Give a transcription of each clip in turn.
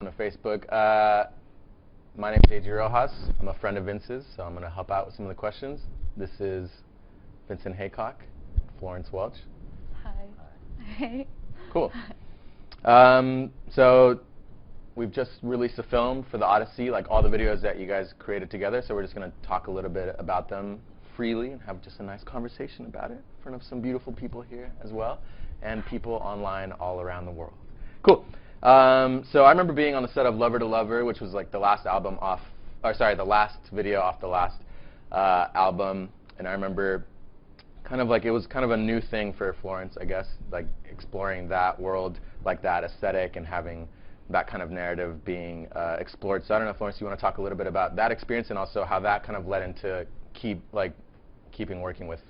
on Facebook. My name is A.J. Rojas. I'm a friend of Vince's, so I'm going to help out with some of the questions. This is Vincent Haycock, Florence Welch. Hi. Hey. Cool. So we've just released a film for the Odyssey, like all the videos that you guys created together, so we're just going to talk a little bit about them freely and have just a nice conversation about it in front of some beautiful people here as well, and people online all around the world. Cool. So I remember being on the set of Lover to Lover, which was like the last album off, or sorry, the last video off the last album, and I remember kind of like it was kind of a new thing for Florence, I guess, like exploring that world, like that aesthetic, and having that kind of narrative being explored. So I don't know, Florence, you want to talk a little bit about that experience and also how that kind of led into keeping working with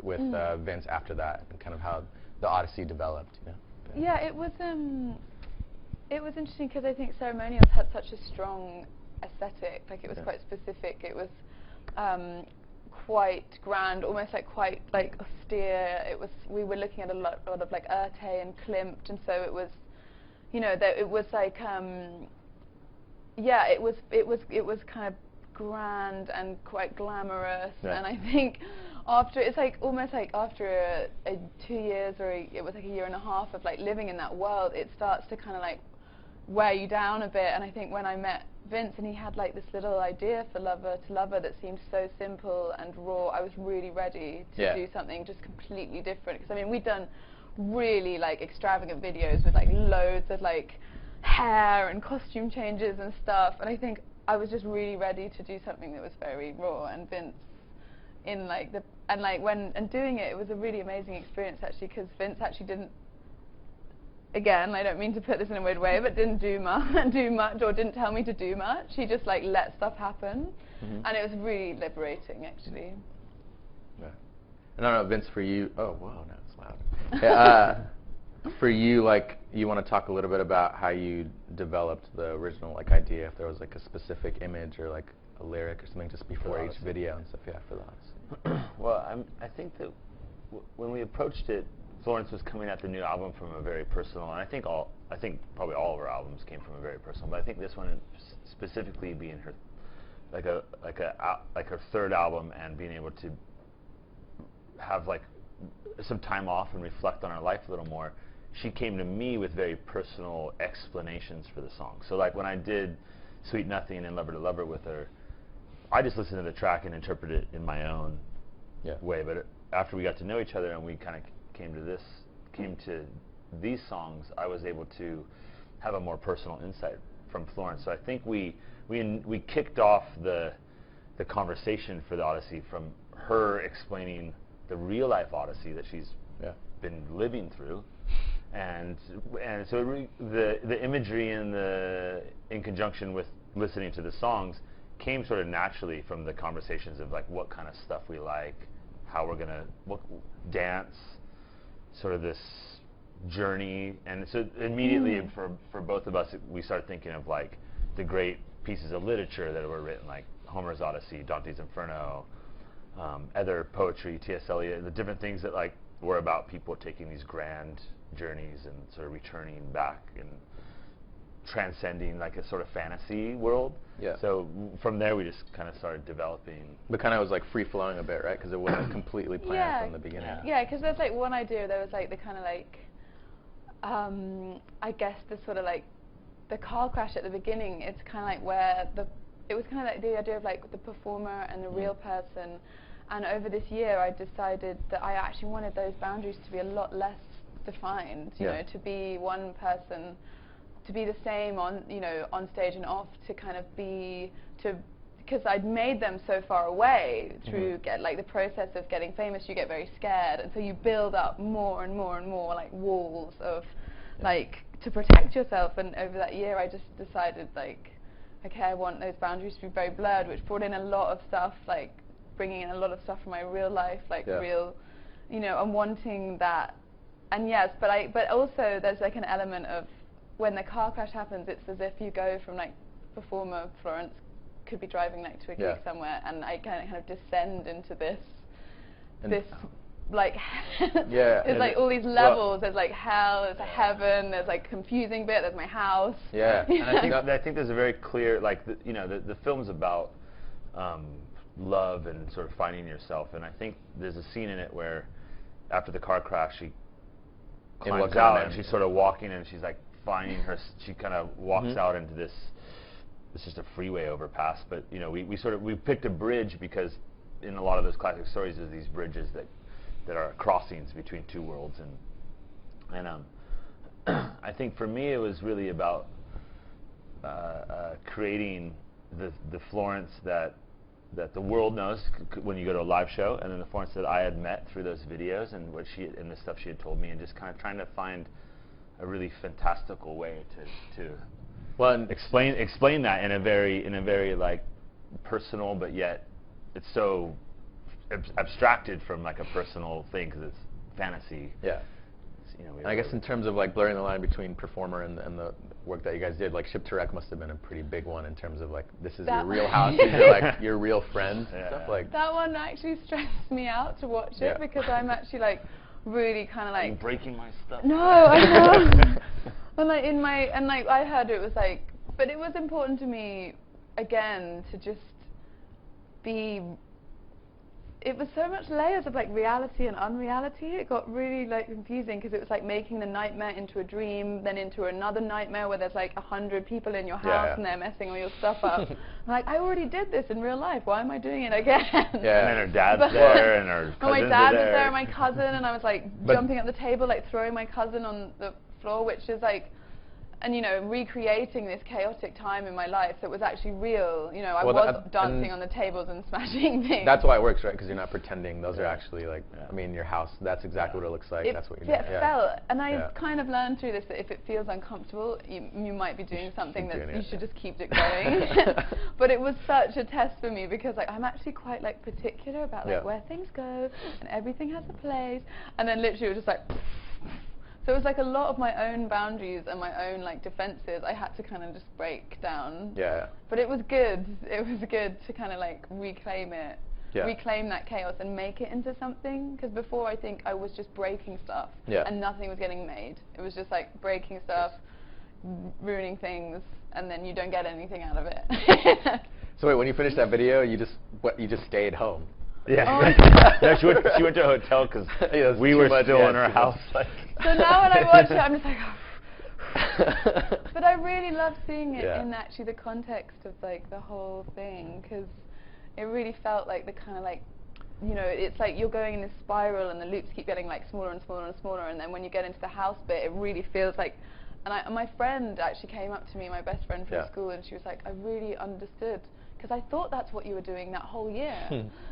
Vince after that, and kind of how the Odyssey developed. Yeah, it was interesting because I think Ceremonials had such a strong aesthetic. Like it was quite specific. It was quite grand, almost like quite like austere. It was. We were looking at a lot of like Erte and Klimt, and so it was, you know, that it was like yeah, it was kind of grand and quite glamorous. Yeah. And I think after, it's like almost like after 2 years or it was like a year and a half of like living in that world, it starts to kind of like wear you down a bit. And I think when I met Vince and he had like this little idea for Lover to Lover that seemed so simple and raw, I was really ready to do something just completely different. Because I mean, we'd done really like extravagant videos with like loads of like hair and costume changes and stuff, and I think I was just really ready to do something that was very raw. And Vince in like the doing it was a really amazing experience actually, because Vince actually didn't, again, I don't mean to put this in a weird way, but didn't do much or didn't tell me to do much. He just like let stuff happen, and it was really liberating actually. Yeah. And I don't know, Vince, for you, oh whoa, no, it's loud. For you, like, you want to talk a little bit about how you developed the original like idea, if there was like a specific image or like a lyric or something just before each video and stuff, for the Odyssey. Well, I think that when we approached it, Florence was coming at the new album from a very personal, and I think probably all of her albums came from a very personal, but I think this one specifically being her like her third album, and being able to have like some time off and reflect on her life a little more, she came to me with very personal explanations for the song. So like when I did Sweet Nothing and Lover to Lover with her, I just listened to the track and interpreted it in my own way. But after we got to know each other and we kind of came to these songs, I was able to have a more personal insight from Florence. So I think we kicked off the conversation for the Odyssey from her explaining the real life Odyssey that she's been living through, and so the imagery in conjunction with listening to the songs came sort of naturally from the conversations of like what kind of stuff we like, how we're gonna dance, sort of this journey. And so immediately for both of us, we started thinking of like the great pieces of literature that were written, like Homer's Odyssey, Dante's Inferno, other poetry, T.S. Eliot, the different things that like were about people taking these grand journeys and sort of returning back and transcending like a sort of fantasy world. Yeah. So from there we just kind of started developing. But kind of was like free flowing a bit, right? Because it wasn't completely planned from the beginning. Yeah, because there's like one idea. There was like the kind of like, I guess the sort of like the car crash at the beginning. It's kind of like where it was kind of like the idea of like the performer and the real person. And over this year, I decided that I actually wanted those boundaries to be a lot less defined. You know, to be one person, to be the same on stage and off, to kind of be because I'd made them so far away through the process of getting famous. You get very scared, and so you build up more and more and more like walls of like to protect yourself. And over that year, I just decided like, okay, I want those boundaries to be very blurred, which brought in a lot of stuff, like bringing in a lot of stuff from my real life, like real, I'm wanting that. And yes, but also there's like an element of when the car crash happens, it's as if you go from like performer Florence could be driving like to a gig somewhere, and I kind of descend into this like Yeah. there's like all these levels. There's like hell, there's a heaven, there's like confusing bit, there's my house. Yeah. And I think there's a very clear, like, the film's about love and sort of finding yourself. And I think there's a scene in it where after the car crash, she climbs out and she's sort of walking and she's like finding her. She kind of walks out into this. It's just a freeway overpass, but we picked a bridge because in a lot of those classic stories there's these bridges that are crossings between two worlds, and I think for me it was really about creating the Florence that the world knows when you go to a live show, and then the Florence that I had met through those videos and the stuff she had told me, and just kind of trying to find a really fantastical way to explain that in a very like personal, but yet it's so abstracted from like a personal thing because it's fantasy. Yeah. And I guess in terms of like blurring the line between performer and the work that you guys did, like Ship to Wreck must have been a pretty big one in terms of like this is your real house, these are like your real friends and stuff like. That one actually stressed me out to watch it because I'm actually like really kind of like. I'm breaking my stuff. No, I know. And like I heard it was like, but it was important to me again to just be. It was so much layers of like reality and unreality. It got really like confusing because it was like making the nightmare into a dream, then into another nightmare where there's like 100 people in your house and they're messing all your stuff up. I'm like, I already did this in real life. Why am I doing it again? Yeah. And then her dad's there and her cousins my dad was there and my cousin, and I was like jumping up the table, like throwing my cousin on the floor, which is like. And recreating this chaotic time in my life that was actually real. I was dancing on the tables and smashing things. That's why it works, right? Because you're not pretending. Those are actually like, I mean, your house. That's exactly what it looks like. That's what you're doing. It felt, and I've kind of learned through this that if it feels uncomfortable, you might be doing something that you should just keep it going. But it was such a test for me because like I'm actually quite like particular about like where things go and everything has a place. And then literally it was just like. So it was like a lot of my own boundaries and my own like defenses I had to kind of just break down. Yeah. But it was good. It was good to kind of like reclaim it. Yeah. Reclaim that chaos and make it into something. Because before I think I was just breaking stuff and nothing was getting made. It was just like breaking stuff, ruining things, and then you don't get anything out of it. So wait, when you finished that video, you just stayed home? Yeah. No, she went to a hotel because we were still in her house. Like. So now when I watch it, I'm just like, oh. But I really love seeing it in actually the context of like the whole thing, because it really felt like the kind of like, it's like you're going in this spiral and the loops keep getting like smaller and smaller and smaller, and then when you get into the house bit, it really feels like. And my friend actually came up to me, my best friend from school, and she was like, I really understood. Because I thought that's what you were doing that whole year.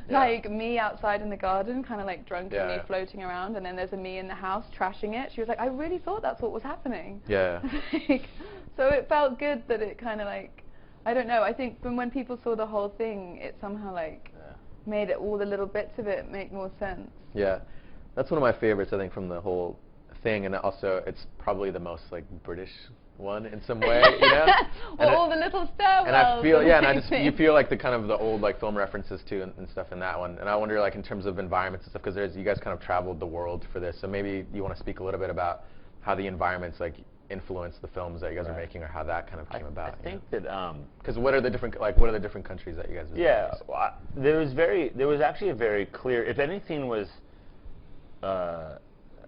Like me outside in the garden, kind of like drunkenly floating around, and then there's a me in the house trashing it. She was like, I really thought that's what was happening. Yeah. So it felt good that it kind of like, I don't know, I think when people saw the whole thing, it somehow like made it, all the little bits of it make more sense. Yeah. That's one of my favorites, I think, from the whole thing, and also it's probably the most like British one in some way, Well, all the little stairwells. And I feel, you feel like the kind of the old like film references too and stuff in that one. And I wonder, like in terms of environments and stuff, because you guys kind of traveled the world for this, so maybe you want to speak a little bit about how the environments like influence the films that you guys are making, or how that kind of came about. I think that because what are the different countries that you guys visited? Yeah, well, there was actually a very clear, if anything was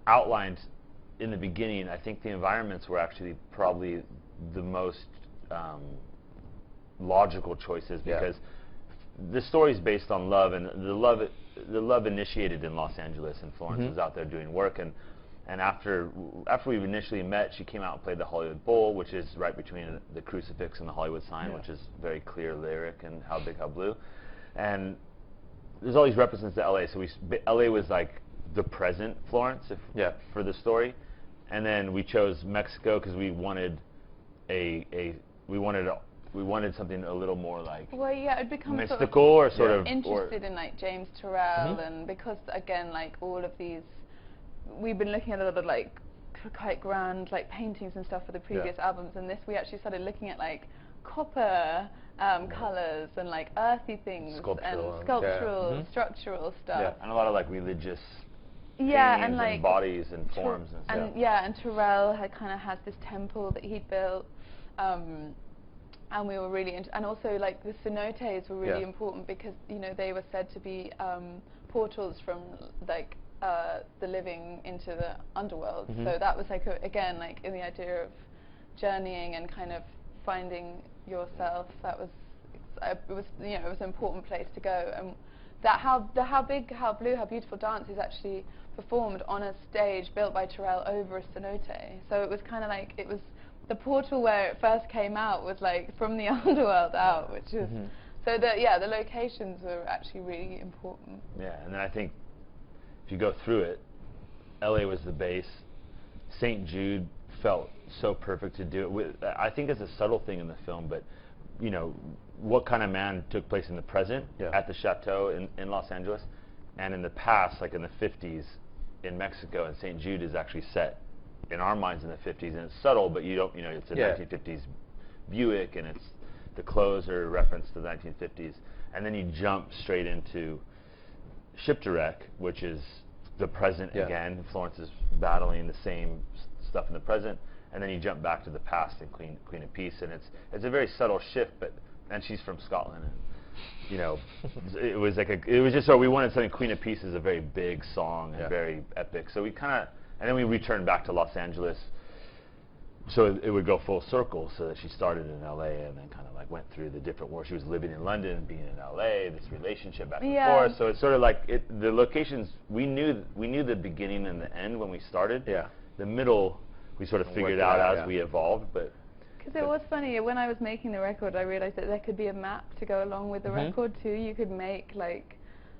outlined in the beginning, I think the environments were actually probably the most logical choices, because the story's based on love, and the love initiated in Los Angeles, and Florence was out there doing work, and after we initially met, she came out and played the Hollywood Bowl, which is right between the crucifix and the Hollywood sign, which is very clear lyric, and How Big, How Blue, and there's all these references to LA, so LA was like the present Florence for the story. And then we chose Mexico because we wanted something a little more like it'd become mystical or sort of interested in like James Turrell, and because again like all of these, we've been looking at a lot of like quite grand like paintings and stuff for the previous albums, and this we actually started looking at like copper colors and like earthy things, sculptural, and sculptural, structural stuff, and a lot of like religious Yeah, paintings and like bodies and forms and stuff. And yeah, and Terrell kind of has this temple that he'd built, and we were really and also like the cenotes were really important because they were said to be portals from like the living into the underworld. So that was like again like in the idea of journeying and kind of finding yourself. That was it was an important place to go. And that how beautiful dance is actually performed on a stage built by Terrell over a cenote. So it was kind of like it was the portal where it first came out was like from the underworld out, which is so the locations were actually really important. Yeah, and then I think if you go through it, LA was the base. St. Jude felt so perfect to do it with. I think it's a subtle thing in the film, but What Kind of Man took place in the present at the chateau in Los Angeles, and in the past, like in the 50s in Mexico, and St. Jude is actually set in our minds in the 50s, and it's subtle, but it's a 1950s Buick, and the clothes are a reference to the 1950s, and then you jump straight into Shipwreck, which is the present again. Florence is battling the same stuff in the present, and then you jump back to the past in Queen of Peace, and it's a very subtle shift, and she's from Scotland, and it was just so we wanted something. Queen of Peace is a very big song and very epic, so we and then we returned back to Los Angeles, so it would go full circle, so that she started in LA and then kind of like went through the different wars. She was living in London, being in LA, this relationship back and forth. So it's sort of like the locations we knew the beginning and the end when we started. Yeah. The middle we sort of figured out as we evolved, but. Because it was funny, when I was making the record, I realized that there could be a map to go along with the record too. You could make like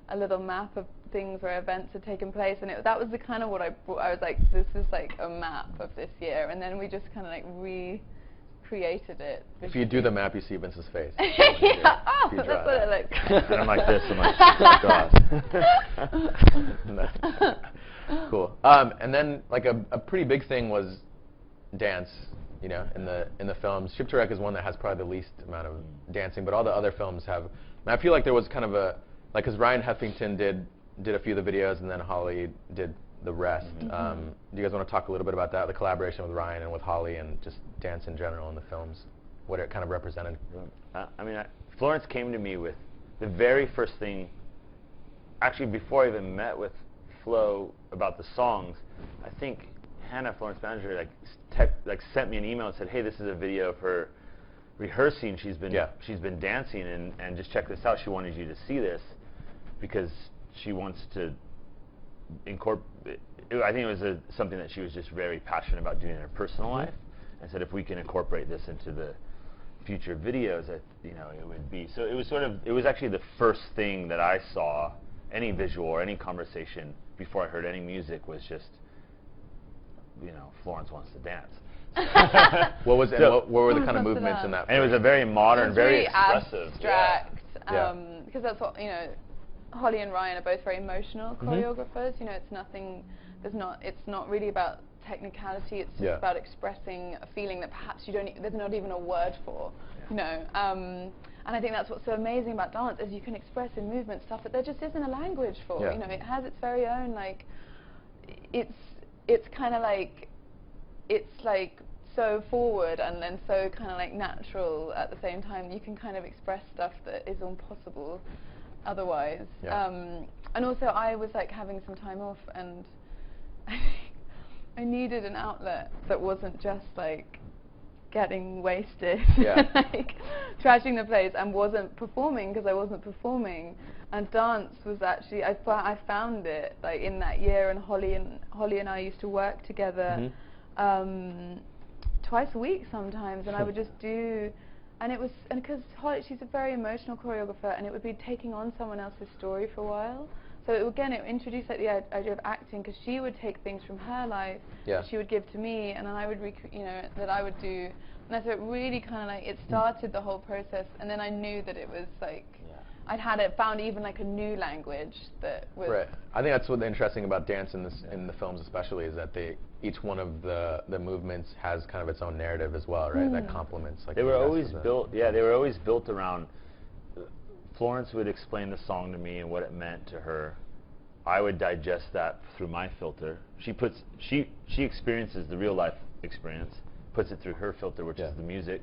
a little map of things where events had taken place, and that was the kind of what I was like, this is like a map of this year, and then we just kind of like recreated it. If you do the map, you see Vince's face. That's what it looks like. And I'm like this, I'm like, Cool. And then like a pretty big thing was dance. In the films, Shipwreck is one that has probably the least amount of dancing, but all the other films have. And I feel like there was kind of because Ryan Heffington did a few of the videos, and then Holly did the rest. Do you guys want to talk a little bit about that, the collaboration with Ryan and with Holly, and just dance in general in the films, what it kind of represented? Florence came to me with the very first thing. Actually, before I even met with Flo about the songs, I think Hannah, Florence manager, sent me an email and said, "Hey, this is a video of her rehearsing. She's been dancing, and just check this out. She wanted you to see this because she wants to incorporate." I think it was something that she was just very passionate about doing in her personal life, and said if we can incorporate this into the future videos, that it would be. So it was actually the first thing that I saw, any visual or any conversation before I heard any music, was just. Florence wants to dance. What was it? What were the kind of movements in that? And it was a very modern, very expressive, abstract. Because that's what Holly and Ryan are both very emotional choreographers. It's nothing. It's not really about technicality. It's just about expressing a feeling that perhaps there's not even a word for. And I think that's what's so amazing about dance is you can express in movement stuff that there just isn't a language for. It has its very own it's kind of like, it's like so forward and then so kind of like natural at the same time. You can kind of express stuff that is impossible otherwise. And also I was like having some time off, and I needed an outlet that wasn't just like getting wasted, like trashing the place, and wasn't performing because I wasn't performing. And dance was actually, I found it like in that year, and Holly and I used to work together twice a week sometimes, and I would just do, and because Holly, she's a very emotional choreographer, and it would be taking on someone else's story for a while. So it introduced like the idea of acting, because she would take things from her life that she would give to me, and then I would that I would do, and so it really kind of like it started the whole process, and then I knew that it was like. I'd found even like a new language that was... Right. I think that's what's interesting about dance in the films especially, is that each one of the movements has kind of its own narrative as well, right? That complements like... They were always built, they were always built around... Florence would explain the song to me and what it meant to her. I would digest that through my filter. She experiences the real life experience, puts it through her filter, which is the music,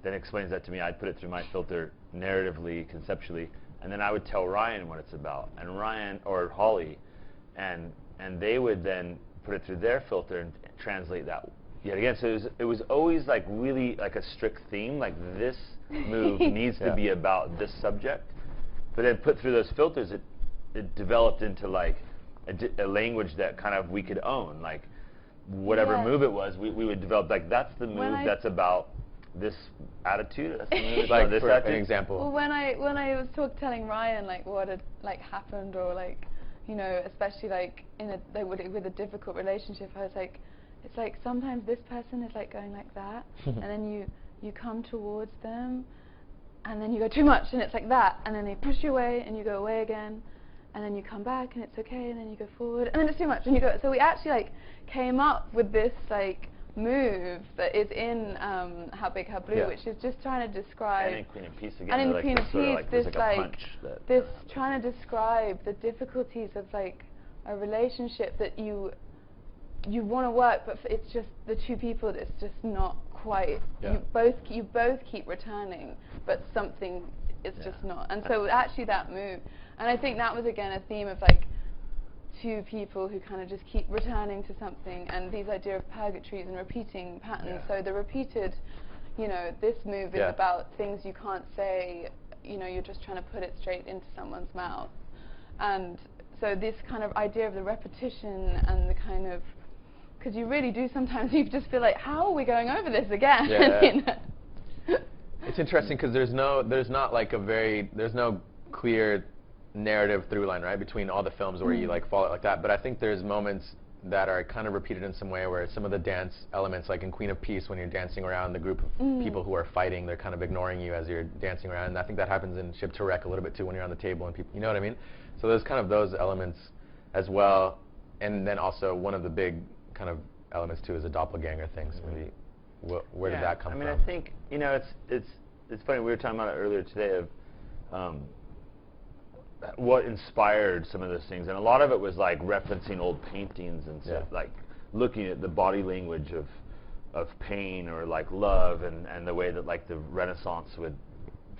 then explains that to me. I'd put it through my filter narratively, conceptually, and then I would tell Ryan what it's about, and Ryan or Holly, and they would then put it through their filter and translate that yet again. So it was always like really like a strict theme, like this move needs to be about this subject, but then put through those filters, it developed into like a language that kind of we could own, like whatever move it was, we would develop like that's the move that's about this attitude. That's the move like about this for attitude. an example. Well, when I was telling Ryan like what had like happened, or like, you know, especially like with a difficult relationship, I was like, it's like sometimes this person is like going like that, and then you come towards them, and then you go too much, and it's like that, and then they push you away, and you go away again, and then you come back, and it's okay, and then you go forward, and then it's too much, and you go. So we actually like came up with this like move that is in How Big How Blue, which is just trying to describe. And in Queen of Peace again. And in like Queen of Peace, like, this like trying to describe the difficulties of like a relationship that you want to work, but it's just the two people. It's just not quite. You both keep returning, but something is just not. And so actually that move, and I think that was again a theme of like two people who kind of just keep returning to something, and these idea of purgatories and repeating patterns. So the repeated, you know, this move is about things you can't say, you know, you're just trying to put it straight into someone's mouth. And so this kind of idea of the repetition and the kind of, because you really do sometimes, you just feel like, how are we going over this again? You know? It's interesting because there's no clear narrative through line, right, between all the films where you like follow it like that. But I think there's moments that are kind of repeated in some way, where some of the dance elements, like in Queen of Peace, when you're dancing around the group of people who are fighting, they're kind of ignoring you as you're dancing around. And I think that happens in Ship to Wreck a little bit too, when you're on the table and people, you know what I mean? So there's kind of those elements as well. And then also one of the big kind of elements too is a doppelganger thing. So maybe where did that come from? I mean, I think, you know, it's funny, we were talking about it earlier today of what inspired some of those things, and a lot of it was like referencing old paintings and stuff, like looking at the body language of pain or like love, and the way that like the Renaissance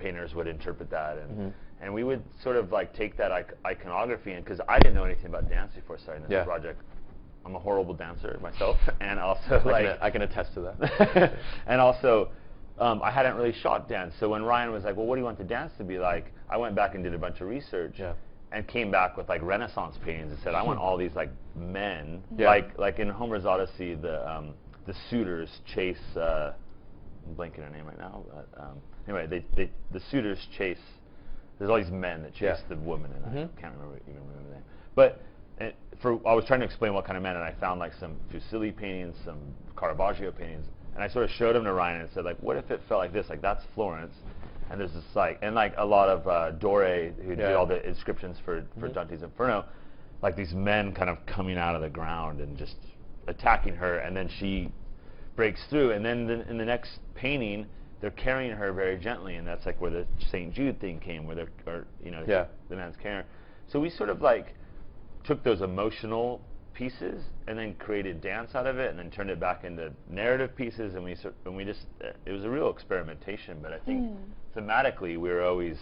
painters would interpret that, and we would sort of like take that iconography, and because I didn't know anything about dance before starting this project. I'm a horrible dancer myself, and also I can attest to that. And also, I hadn't really shot dance, so when Ryan was like, well, what do you want the dance to be like? I went back and did a bunch of research and came back with like Renaissance paintings and said, I want all these like men, like in Homer's Odyssey, the suitors chase, I'm blanking her name right now, but anyway, the suitors chase, there's all these men that chase the woman, and I can't remember the name. But I was trying to explain what kind of men, and I found like some Fusilli paintings, some Caravaggio paintings, and I sort of showed them to Ryan and said, like, what if it felt like this? Like, that's Florence, and there's this like, and like a lot of Dore, who did all the inscriptions for Dante's Inferno, like these men kind of coming out of the ground and just attacking her, and then she breaks through, and then in the next painting, they're carrying her very gently, and that's like where the St. Jude thing came, where the man's carrying her. So we sort of like took those emotional pieces and then created dance out of it, and then turned it back into narrative pieces, and we just it was a real experimentation. But I think thematically we were always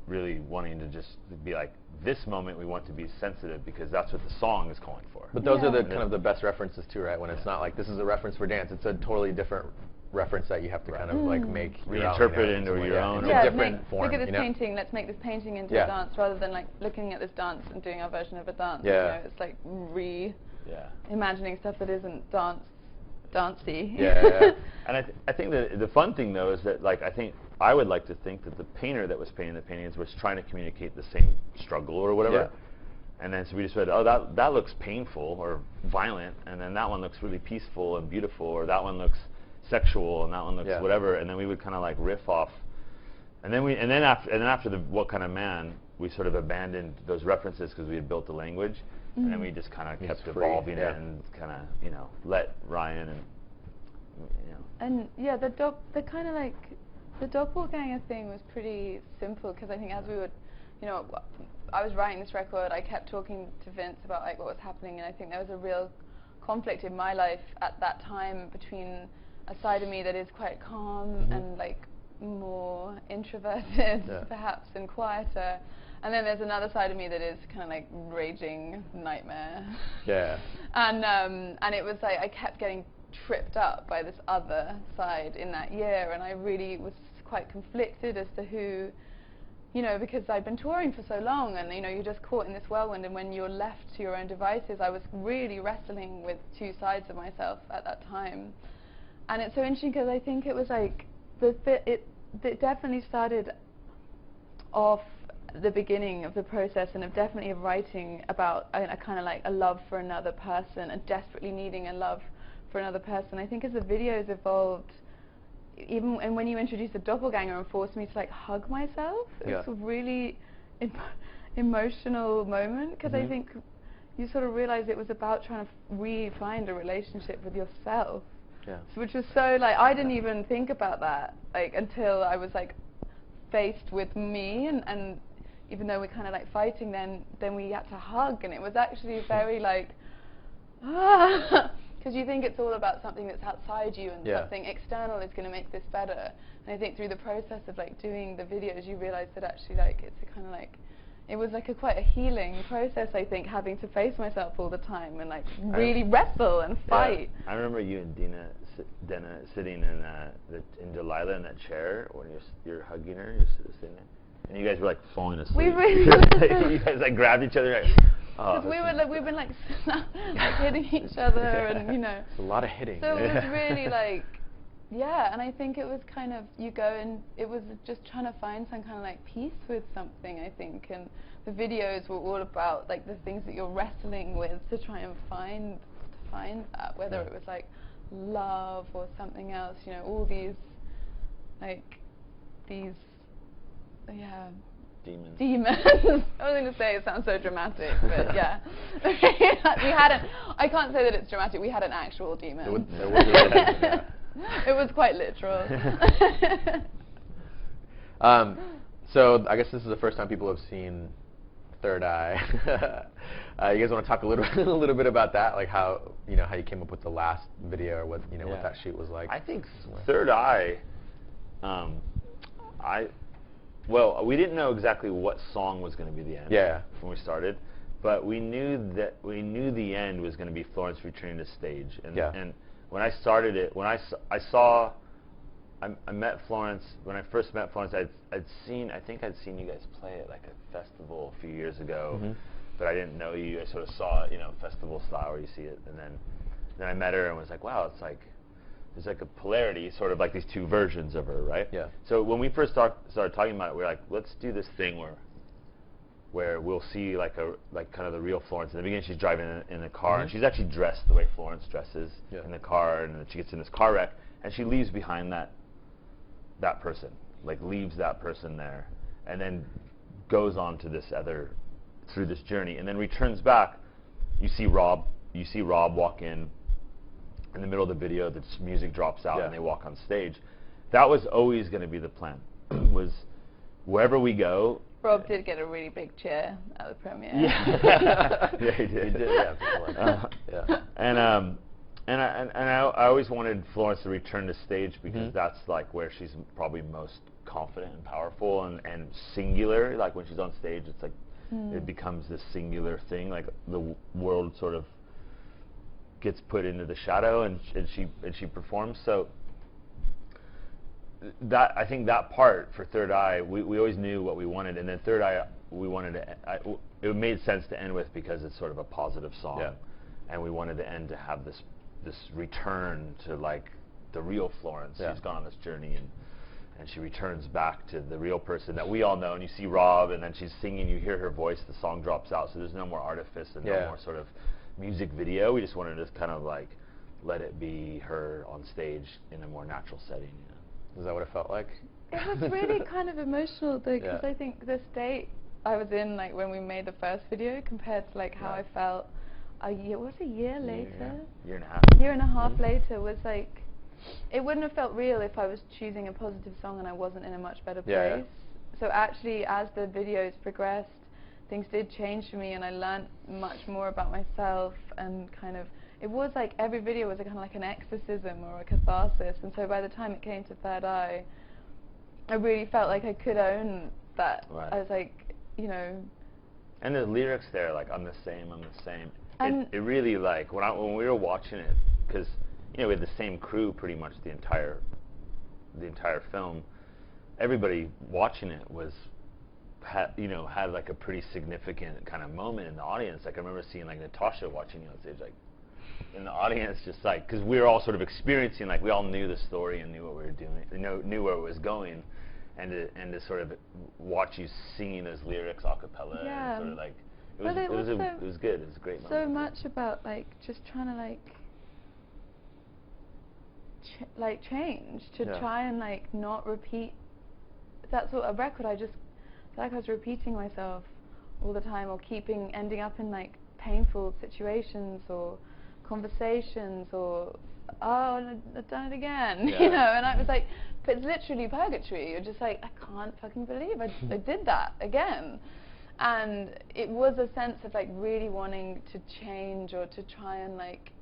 really wanting to just be like, this moment we want to be sensitive because that's what the song is calling for. But those are the kind of the best references too, right? When it's not like this is a reference for dance, it's a totally different reference that you have to kind of like make reinterpret into your own. It's a different form. Look at this painting. Let's make this painting into a dance, rather than like looking at this dance and doing our version of a dance. You know, it's like imagining stuff that isn't dancey. And I think the fun thing though is that like I would like to think that the painter that was painting the paintings was trying to communicate the same struggle or whatever. And then so we just said, oh, that looks painful or violent, and then that one looks really peaceful and beautiful, or that one looks sexual, and that one looks whatever, and then we would kind of like riff off, and then after the What Kind of Man, we sort of abandoned those references because we had built the language, and then we just kind of kept evolving it and kind of let Ryan and the kind of like the doppelganger thing was pretty simple, because I think as we were you know, I was writing this record, I kept talking to Vince about like what was happening, and I think there was a real conflict in my life at that time between a side of me that is quite calm and like more introverted perhaps and quieter, and then there's another side of me that is kind of like raging nightmare. Yeah. And it was like I kept getting tripped up by this other side in that year, and I really was quite conflicted as to who, you know, because I'd been touring for so long, and you know, you're just caught in this whirlwind, and when you're left to your own devices, I was really wrestling with two sides of myself at that time. And it's so interesting because I think it was like it definitely started off the beginning of the process, and of definitely of writing about a kind of like a love for another person and desperately needing a love for another person. I think as the videos evolved, even and when you introduced the doppelganger and forced me to like hug myself, it was a really emotional moment, because I think you sort of realize it was about trying to re-find a relationship with yourself. Yeah. So, which was so like, I didn't even think about that like until I was like faced with me, and even though we're kind of like fighting, then we had to hug, and it was actually very like because you think it's all about something that's outside you, and something external is going to make this better. And I think through the process of like doing the videos, you realize that actually like it's a kind of like, it was like quite a healing process, I think, having to face myself all the time and like really wrestle and fight. I remember you and Dana sitting in Delilah in that chair when you're hugging her, you're sitting there, and you guys were like falling asleep. We really you guys like grabbed each other. Like, because we've been like hitting each other, and you know. It's a lot of hitting. So it was really like, and I think it was kind of, you go and it was just trying to find some kind of like peace with something, I think, and the videos were all about like the things that you're wrestling with to try and find that, whether it was like love or something else, you know, all these demons. I was going to say it sounds so dramatic, but yeah. I can't say that it's dramatic, we had an actual demon. It was quite literal. So I guess this is the first time people have seen Third Eye. You guys want to talk a little bit about that, like how you came up with the last video, or what what that shoot was like? I think Third Eye. Well, we didn't know exactly what song was going to be the end when we started, but we knew the end was going to be Florence returning to stage. And when I started it, when I met Florence, when I first met Florence, I think I'd seen you guys play at like a festival a few years ago, but I didn't know you. I sort of saw it, festival style where you see it, and then I met her and was like, wow, it's like, there's like a polarity, sort of like these two versions of her, right? Yeah. So when we first started talking about it, we were like, let's do this thing where we'll see like kind of the real Florence. In the beginning, she's driving in a car, and she's actually dressed the way Florence dresses in the car, and then she gets in this car wreck, and she leaves behind that person, like leaves that person there, and then goes on to through this journey, and then returns back. You see Rob walk in the middle of the video, the music drops out and they walk on stage. That was always going to be the plan, was wherever we go. Rob did get a really big chair at the premiere. Yeah, he did. And I always wanted Florence to return to stage, because that's like where she's probably most confident and powerful and singular. Like when she's on stage, it's like it becomes this singular thing, like the world sort of gets put into the shadow, and she performs. So that, I think that part for Third Eye, we always knew what we wanted, and then Third Eye we wanted to it made sense to end with, because it's sort of a positive song, and we wanted the end to have this return to like the real Florence who's gone on this journey, and she returns back to the real person that we all know. And you see Rob, and then she's singing, you hear her voice, the song drops out, so there's no more artifice and no more sort of music video. We just wanted to kind of like let it be her on stage in a more natural setting. Is that what it felt like? It was really kind of emotional though, because I think the state I was in, like when we made the first video, compared to like how I felt a year later? Year and a half. Year and a half later was like, it wouldn't have felt real if I was choosing a positive song and I wasn't in a much better place. so actually, as the videos progressed, things did change for me, and I learned much more about myself, and kind of, it was like every video was kind of like an exorcism or a catharsis, and so by the time it came to Third Eye, I really felt like I could own that. Right. I was like, you know. And the lyrics there, like, I'm the same. And it really, like, when we were watching it, because, you know, we had the same crew pretty much the entire film. Everybody watching it had like a pretty significant kind of moment in the audience. Like, I remember seeing like Natasha watching you on stage, like in the audience, just like, because we were all sort of experiencing, like, we all knew the story and knew what we were doing, knew where it was going, and to sort of watch you singing those lyrics a cappella, yeah. and sort of like it was good. It was a great moment. So much about like just trying to like change to try and like not repeat that sort of record. I just feel like I was repeating myself all the time, or ending up in like painful situations or conversations, or I've done it again, you know. And I was like, but it's literally purgatory. You're just like, I can't fucking believe I did that again. And it was a sense of like really wanting to change or to try and like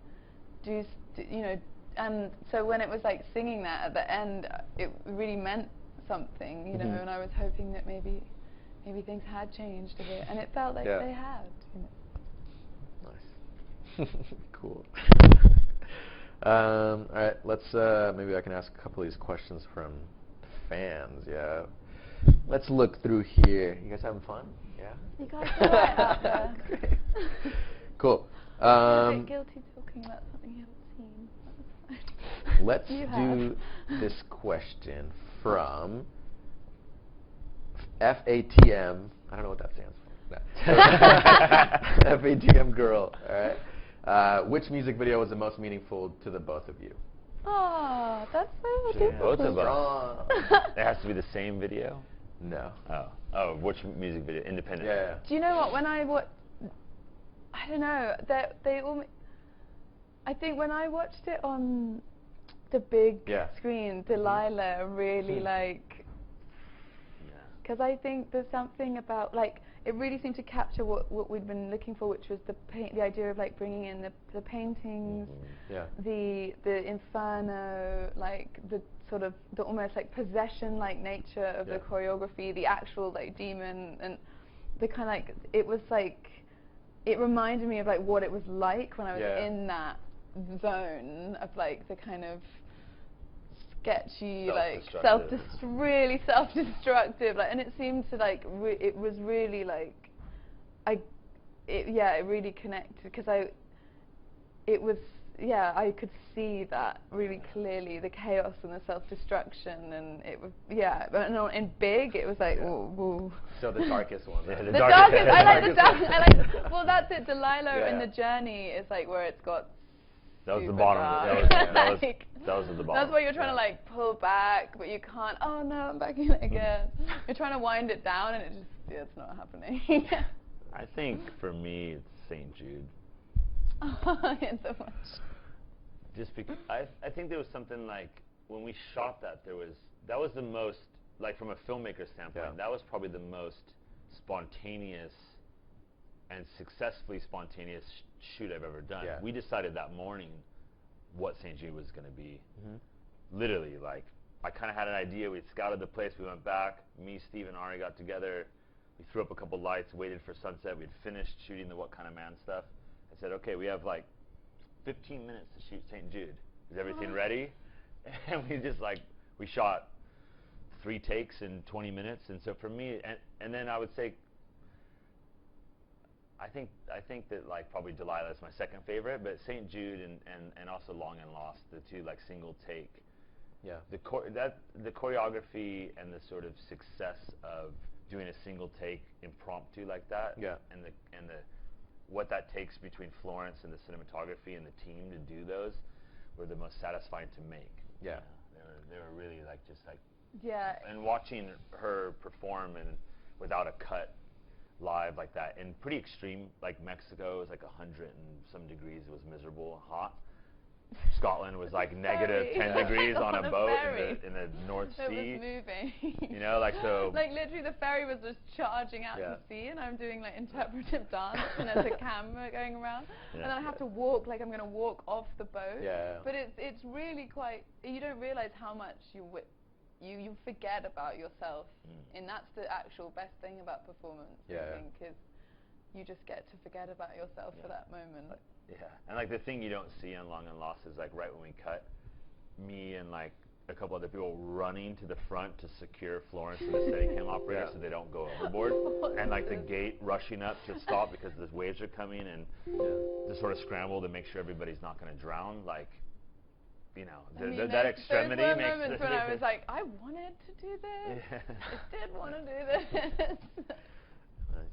do, you know. And so when it was like singing that at the end, it really meant something, you know. And I was hoping that maybe things had changed a bit, and it felt like they had. You know. Nice. Cool. All right, let's maybe I can ask a couple of these questions from fans. Yeah. Let's look through here. You guys having fun? Yeah. You guys are right out there. Great. Cool. I'm a bit guilty talking about something you haven't seen. Let's do this question from FATM. I don't know what that stands for. No. FATM girl. All right. Which music video was the most meaningful to the both of you? Oh, that's so difficult. Both of us. It has to be the same video? No. Oh, which music video? Independent? Yeah. Do you know what? When I don't know. They all. I think when I watched it on the big screen, Delilah really like. Because I think there's something about like it really seemed to capture what we'd been looking for, which was the idea of like bringing in the paintings, the inferno, like the sort of the almost like possession like nature of the choreography, the actual like demon, and the kind of like it was like it reminded me of like what it was like when I was in that zone of like the kind of sketchy, like really self-destructive, like, and it seemed to like it was really like it really connected because I could see that really clearly, the chaos and the self-destruction, and it was but in big it was like whoa. So the darkest one. Yeah, right? the darkest. I like the dark. I like. Well, that's it. Delilah in the journey is like where it's got. That was the bottom. That was at the bottom. That's why you're trying to like pull back, but you can't. Oh no, I'm back in it again. You're trying to wind it down, and it's not happening. I think for me, it's St. Jude. It's so much. Just because I think there was something like when we shot that was the most, like, from a filmmaker standpoint, that was probably the most spontaneous and successfully spontaneous shoot I've ever done. We decided that morning what St. Jude was going to be. Literally, like, I kind of had an idea. We scouted the place. We went back. Me, Steve, and Ari got together. We threw up a couple lights, waited for sunset. We'd finished shooting the What Kind of Man stuff. I said, okay, we have like 15 minutes to shoot St. Jude. Is everything ready? And we shot 3 takes in 20 minutes. And so for me, and then I would say, I think that like probably Delilah is my second favorite, but St. Jude and also Long and Lost, the two like single take. Yeah. The choreography and the sort of success of doing a single take impromptu like that. Yeah. And the what that takes between Florence and the cinematography and the team to do those were the most satisfying to make. Yeah. They were really like just like. Yeah. And watching her perform and without a cut live like that in pretty extreme, like Mexico is like 100 and some degrees, it was miserable and hot, Scotland was like negative 10 degrees on a boat in the North Sea. It was moving. You know, like so. Like literally, the ferry was just charging out to sea, and I'm doing like interpretive dance, and there's a camera going around, and then I have to walk like I'm going to walk off the boat. Yeah. But it's really quite. You don't realize how much you forget about yourself, and that's the actual best thing about performance. I think is you just get to forget about yourself for that moment. Yeah, and like the thing you don't see on Long and Lost is like right when we cut, me and like a couple other people running to the front to secure Florence and the Steadicam operator so they don't go overboard, and like the gate rushing up to stop because the waves are coming, and to sort of scramble to make sure everybody's not going to drown. Like, you know, that extremity those were makes moments when I was like, I wanted to do this. I did want to do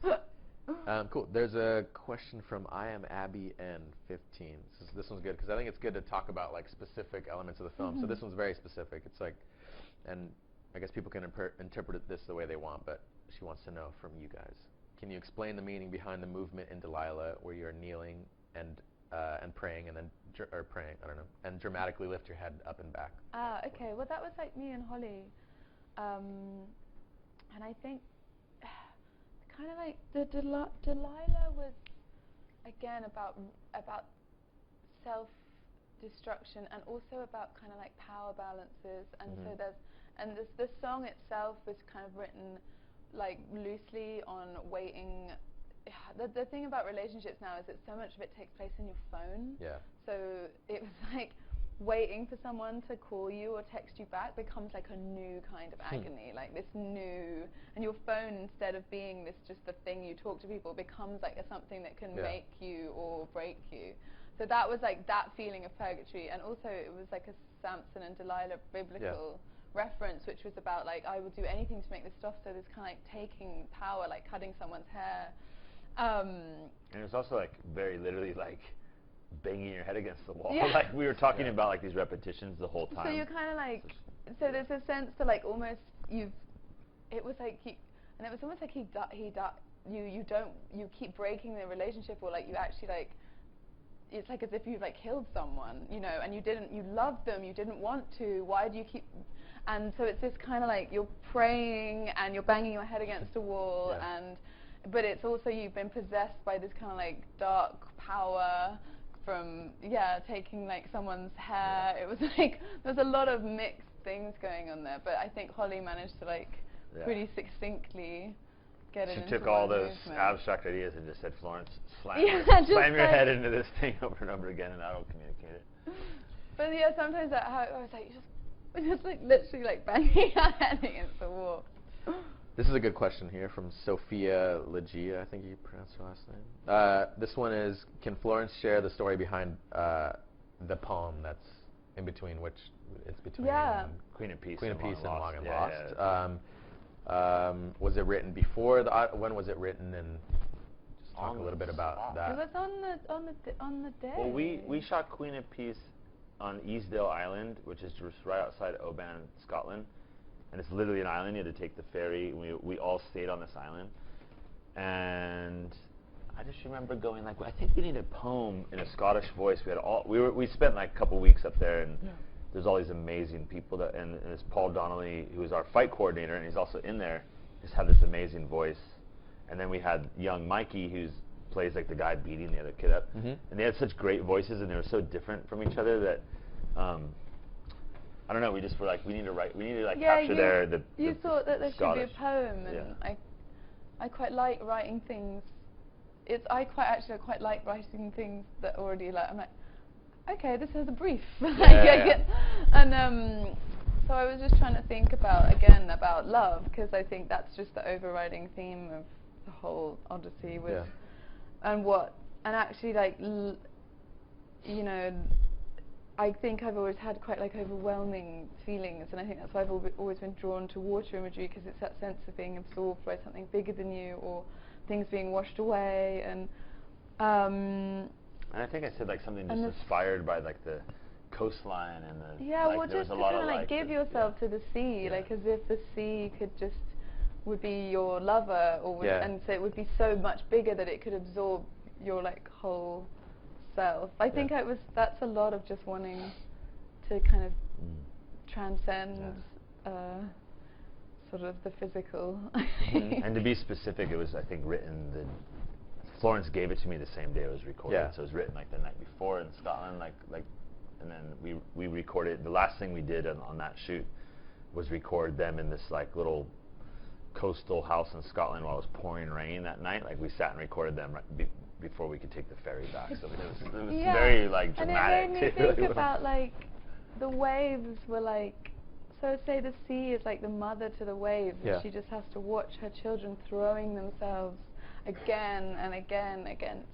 this. Cool. There's a question from I am Abby N15. This one's good because I think it's good to talk about like specific elements of the film. So this one's very specific. It's like, and I guess people can interpret this the way they want, but she wants to know from you guys. Can you explain the meaning behind the movement in Delilah where you're kneeling and praying and then praying, I don't know, and dramatically lift your head up and back? Okay. Well, that was like me and Holly, and I think. Kind of like the Delilah was again about self-destruction and also about kind of like power balances, and so the song itself was kind of written like loosely on waiting. The thing about relationships now is that so much of it takes place in your phone. Yeah. So it was like waiting for someone to call you or text you back becomes like a new kind of agony, like this new, and your phone, instead of being this just the thing you talk to people, becomes like something that can make you or break you. So that was like that feeling of purgatory, and also it was like a Samson and Delilah biblical reference, which was about like I will do anything to make this stop. So this kind of like taking power, like cutting someone's hair. And it was also like very literally like banging your head against the wall. Like we were talking about like these repetitions the whole time. So you're kind of like, so there's a sense to like almost it was like and it was almost like you keep breaking the relationship, or like you actually like, it's like as if you've like killed someone, you know, and you loved them, you didn't want to, why do you keep, and so it's this kind of like you're praying and you're banging your head against a wall, but it's also you've been possessed by this kind of like dark power from taking like someone's hair. It was like there's a lot of mixed things going on there, but I think Holly managed to like pretty succinctly get it into She took all those movement. abstract ideas and just said, Florence, slam your head into this thing over and over again, and that'll communicate it. But yeah, sometimes I was like just like literally like banging your head against the wall. This is a good question here from Sophia Legia, I think you pronounced her last name. This one is, can Florence share the story behind the poem that's in between, which it's between Queen of Peace and Long and Lost. Was it written before when was it written, and just talk a little bit about that. It was on the day. Well, we shot Queen of Peace on Easdale Island, which is just right outside Oban, Scotland. And it's literally an island. You had to take the ferry. We all stayed on this island. And I just remember going like, I think we need a poem in a Scottish voice. We spent like a couple weeks up there, and there's all these amazing people and it's Paul Donnelly, who is our fight coordinator, and he's also in there. Just had this amazing voice. And then we had young Mikey, who plays like the guy beating the other kid up. And they had such great voices, and they were so different from each other that I don't know. We just were like, we need to capture You thought that there Scottish. should be a poem, and I quite like writing things. I quite like writing things that already like. I'm like, okay, this has a brief. And so I was just trying to think about love, because I think that's just the overriding theme of the whole Odyssey with, and actually like, you know. I think I've always had quite like overwhelming feelings, and I think that's why I've always been drawn to water imagery, because it's that sense of being absorbed by something bigger than you, or things being washed away, and I think I said like something just inspired by like the coastline and the well, just to kind of like give yourself to the sea, like as if the sea would be your lover, or and so it would be so much bigger that it could absorb your like whole self. I think that's a lot of just wanting to kind of transcend sort of the physical. And to be specific, it was, I think, written Florence gave it to me the same day it was recorded. Yeah. So it was written like the night before in Scotland, and then we recorded. The last thing we did on that shoot was record them in this like little coastal house in Scotland while it was pouring rain that night. Like we sat and recorded them before we could take the ferry back. So it was very like dramatic. And it made me think about like the waves were like. So say the sea is like the mother to the waves, and she just has to watch her children throwing themselves again and again against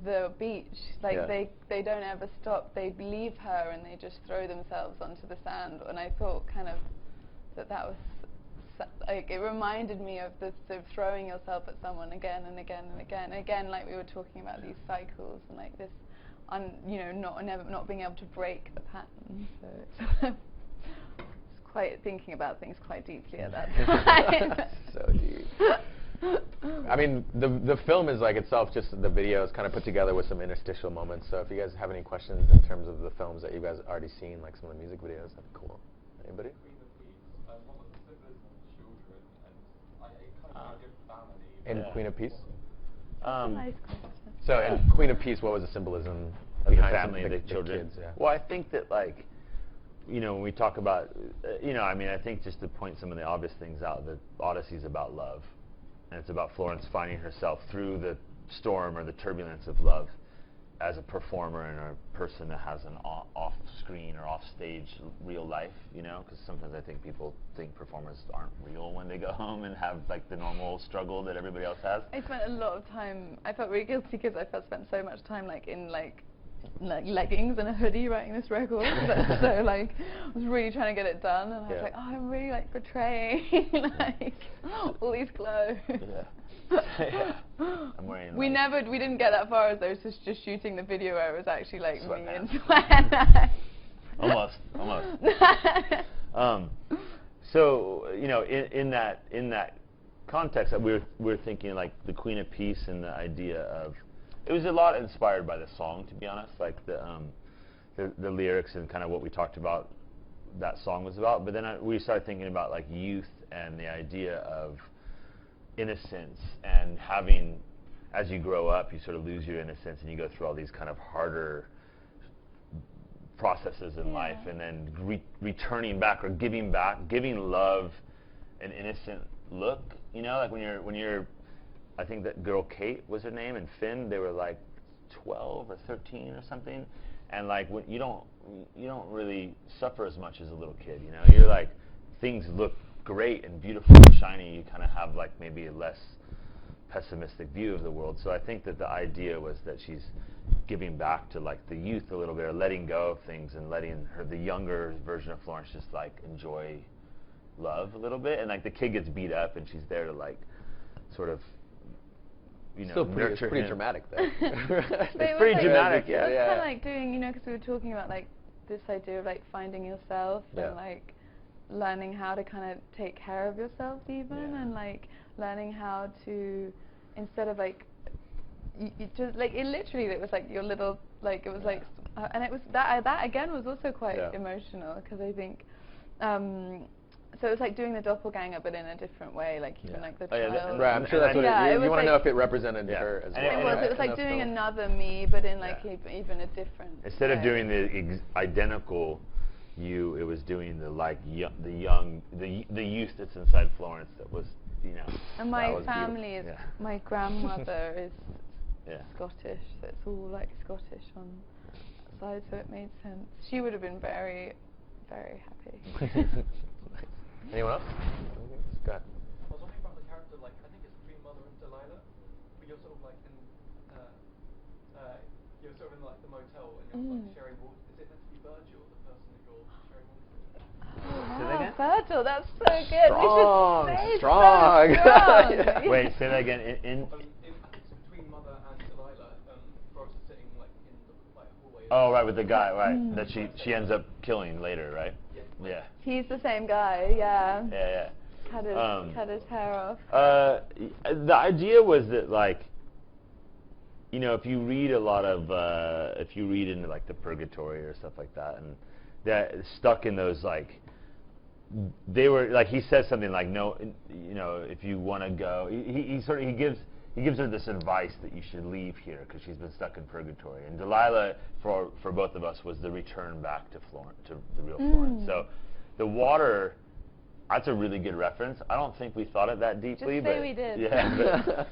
the beach. Like they don't ever stop. They leave her and they just throw themselves onto the sand. And I thought kind of that was like, it reminded me of the throwing yourself at someone again and again and again and again, like we were talking about these cycles and like this, not being able to break the pattern. So it's quite thinking about things quite deeply at that time. So deep. I mean, the film is like itself, just the video is kind of put together with some interstitial moments. So if you guys have any questions in terms of the films that you guys already seen, like some of the music videos, that'd be cool. Anybody? In Queen of Peace? Nice question. So in Queen of Peace, what was the symbolism behind the family, the children? Kids, Well, I think that like, when we talk about, I mean, I think just to point some of the obvious things out, that Odyssey is about love. And it's about Florence finding herself through the storm or the turbulence of love as a performer and a person that has an off-screen or off-stage real life, because sometimes I think people think performers aren't real when they go home and have like the normal struggle that everybody else has. I spent a lot of time, I felt really guilty because I spent so much time like in like leggings and a hoodie writing this record. So like I was really trying to get it done, and I was like, oh, I'm really like betraying like all these clothes. I'm wearing. We didn't get that far as I was just shooting the video where it was actually like me in sweatpants. Almost. So in that context, we were thinking like the Queen of Peace and the idea of. It was a lot inspired by the song, to be honest, like the lyrics and kind of what we talked about that song was about. But then we started thinking about like youth and the idea of innocence and having, as you grow up, you sort of lose your innocence and you go through all these kind of harder processes in life, and then returning back or giving love an innocent look. Like when you're I think that girl Kate was her name, and Finn, they were like 12 or 13 or something, and like when you don't really suffer as much as a little kid. You're like, things look great and beautiful and shiny. You kind of have like maybe a less pessimistic view of the world. So I think that the idea was that she's giving back to like the youth a little bit, or letting go of things and letting the younger version of Florence just like enjoy love a little bit. And like the kid gets beat up, and she's there to like sort of. Still pretty dramatic, though. It's pretty dramatic, yeah. It's kind of like doing, because we were talking about like this idea of like finding yourself and like learning how to kind of take care of yourself even, and like learning how to, instead of like, you just like it was like your little like it was like, and it was that again was also quite emotional, because I think. So it was like doing the doppelganger, but in a different way, like even like the child. Right, I'm sure that's what you want to know if it represented her as well. It was like doing another me, but in like even a different. Instead of doing the identical you, it was doing the like the youth that's inside Florence that was And my family is my grandmother is Scottish, so it's all like Scottish on that side, so it made sense. She would have been very, very happy. Anyone else? Go ahead. I was wondering about the character, like, I think it's between Mother and Delilah, but you're sort of like in, you're sort of in like the motel and you're like sharing water. Is it meant to be Virgil, the person that you're sharing water with? Virgil, that's so good. Strong. Wait, say that again. I think it's between Mother and Delilah. Florence is sitting like in the hallway. Oh, right, with the guy, right? That she ends up killing later, right? Yeah. He's the same guy, Yeah. Cut his hair off. The idea was that, like, you know, if you read a lot of, if you read into like the purgatory or stuff like that, and that stuck in those like, they were like, he says something like, no, you know, if you want to go, he gives her this advice that you should leave here because she's been stuck in purgatory. And Delilah, for both of us, was the return back to Florence, to the real Florence. So the water, that's a really good reference. I don't think we thought it that deeply. Just say we did. Yeah.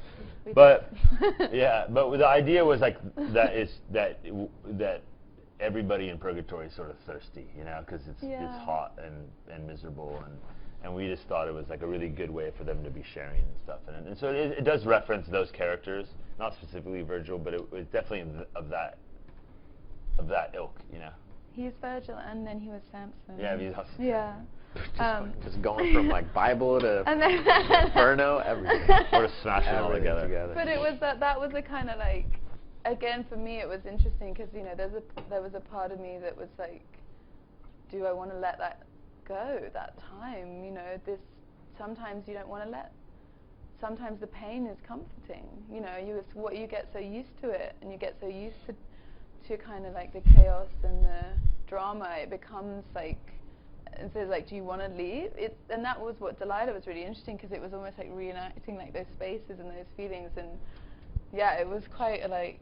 But yeah, but the idea was like that everybody in purgatory is sort of thirsty, you know, because it's hot and miserable, and we just thought it was like a really good way for them to be sharing and stuff. And so it does reference those characters, not specifically Virgil, but it was definitely of that ilk, you know. He's Virgil, and then he was Samson. Yeah, he's awesome. Yeah. Just going from like Bible to Inferno, everything. Or to smash it all together. But it was that was a kind of like, again, for me it was interesting because, you know, there was a part of me that was like, do I want to let that go, that time? You know, sometimes you don't want to let. Sometimes the pain is comforting. You know, you get so used to it, and you get so used to kind of like the chaos and the drama. It becomes like. And so, like, do you want to leave? And that was what Delilah was really interesting because it was almost like reenacting like those spaces and those feelings. And yeah, it was quite like,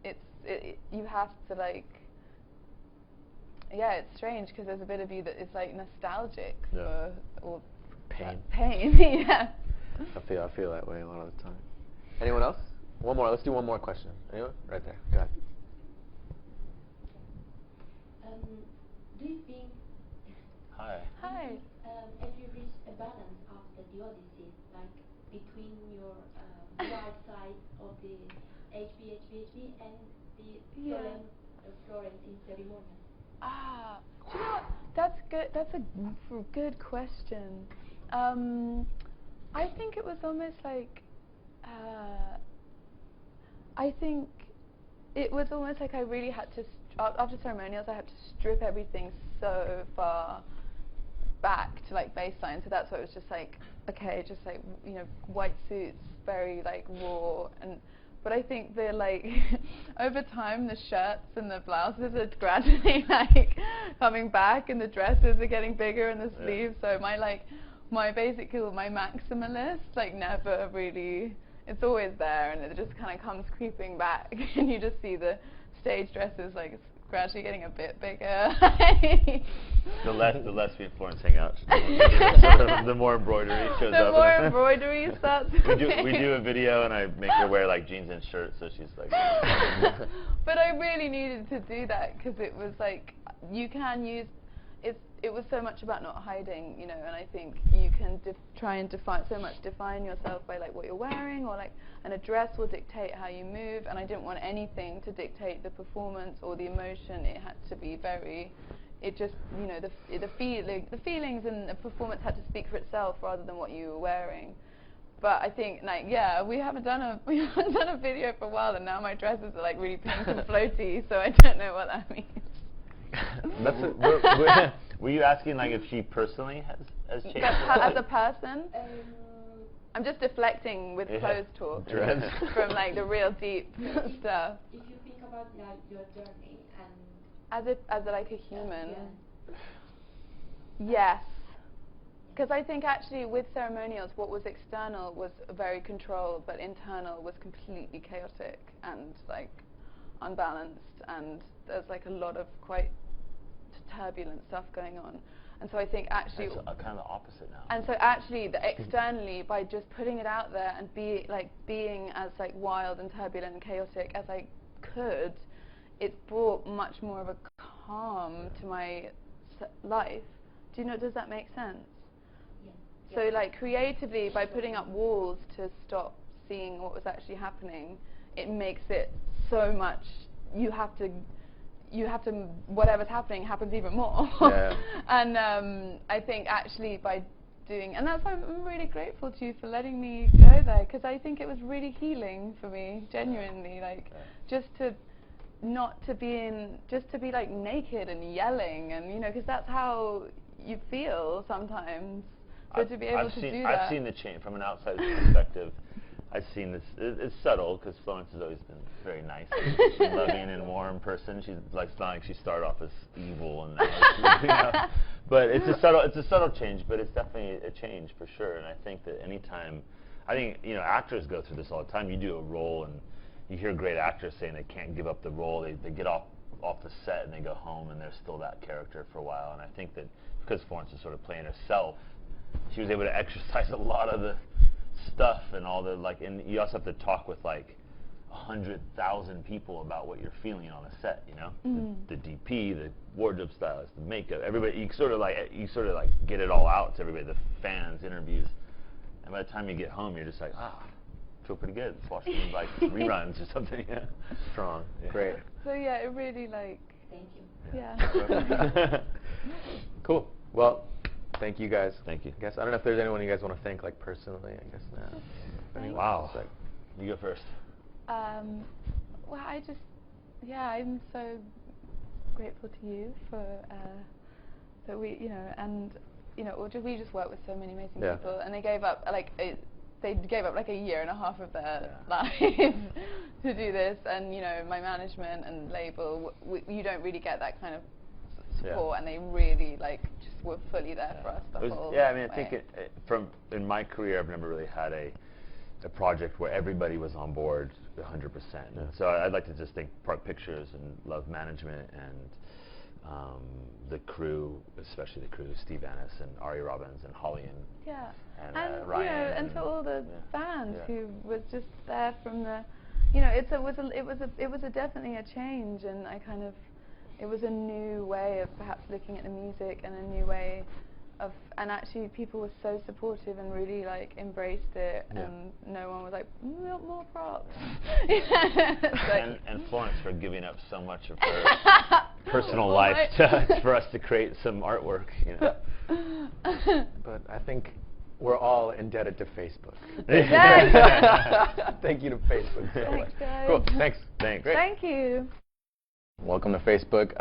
you have to like, yeah, it's strange because there's a bit of you that is like nostalgic for or pain. Pain, yeah. I feel that way a lot of the time. Anyone else? One more. Let's do one more question. Anyone? Right there. Go ahead. Do you think? Hi. Have you reached a balance after the Odyssey, like between your right side of the HB and the Florence in ceremonial? Do you know what? That's good. That's a good question. I think it was almost like, I think it was almost like I really had to, after ceremonials, I had to strip everything so far back to like baseline. So that's why it was just like, okay, just like, you know, white suits, very like raw. But I think they're like, over time, the shirts and the blouses are gradually like coming back, and the dresses are getting bigger, and the sleeves. So my maximalist, like, never really, it's always there, and it just kind of comes creeping back, and you just see the stage dresses like gradually getting a bit bigger. The less we in Florence hang out, the more embroidery shows the up. The more embroidery starts. we do a video, and I make her wear like jeans and shirts, so she's like. But I really needed to do that because it was like, you can use it was so much about not hiding, you know, and I think you can try and define yourself by like what you're wearing, or like, and a dress will dictate how you move, and I didn't want anything to dictate the performance or the emotion. It had to be very, it just, you know, the feelings and the performance had to speak for itself rather than what you were wearing. But I think, like, yeah, we haven't done a video for a while, and now my dresses are like really pink and floaty, so I don't know what that means. Were you asking like if she personally has changed? As a person? I'm just deflecting with clothes talk from like the real deep stuff. If you think about like your journey as and like a human, yes. Because I think actually with ceremonials, what was external was very controlled, but internal was completely chaotic and like unbalanced, and there's like a lot of quite turbulent stuff going on. And so I think actually it's kind of the opposite now. And so actually externally, by just putting it out there and being as like wild and turbulent and chaotic as I could, it brought much more of a calm to my life. Does that make sense? Yeah. So like creatively, by putting up walls to stop seeing what was actually happening, it makes it so much, you have to, whatever's happening happens even more. Yeah. And I think actually by doing, and that's why I'm really grateful to you for letting me go there, because I think it was really healing for me, genuinely, like just to be like naked and yelling, and you know, because that's how you feel sometimes. So to be able to do that. I've seen the change from an outsider's perspective. I've seen this. It's subtle because Florence has always been very nice, and loving, and warm person. She's like, it's not like she started off as evil and but it's a subtle change. But it's definitely a change for sure. And I think that anytime, actors go through this all the time. You do a role and you hear great actors saying they can't give up the role. They get off the set and they go home and they're still that character for a while. And I think that because Florence is sort of playing herself, she was able to exercise a lot of the stuff and all the and you also have to talk with 100,000 people about what you're feeling on a set, the DP, the wardrobe stylist, the makeup, everybody. You sort of get it all out to everybody, the fans, interviews, and by the time you get home, you're just like, feel pretty good. Let's watch some reruns or something. Yeah, strong. Yeah. Great. So yeah, it really Thank you. Yeah. Cool. Well, thank you guys. Thank you. I guess I don't know if there's anyone you guys want to thank personally. I guess now. Wow. You go first. Well, I'm so grateful to you for that we we just work with so many amazing people, and they gave up they gave up a year and a half of their lives to do this, and my management and label, you don't really get that kind of support, and they really just were fully there for us the whole way. I think in my career, I've never really had a project where everybody was on board 100%. So I'd like to just thank Park Pictures and Love Management and the crew, especially the crew, Steve Annis and Ari Robbins and Holly and Ryan, and to all the fans who was just there from the, it was definitely a change, and it was a new way of perhaps looking at the music, and a new way of, and actually people were so supportive and really embraced it, and no one was like, more props. And Florence for giving up so much of her personal life for us to create some artwork. But I think we're all indebted to Facebook. Thank you to Facebook so much. Thanks, guys. Cool. Thanks. Thanks. Great. Thank you. Welcome to Facebook.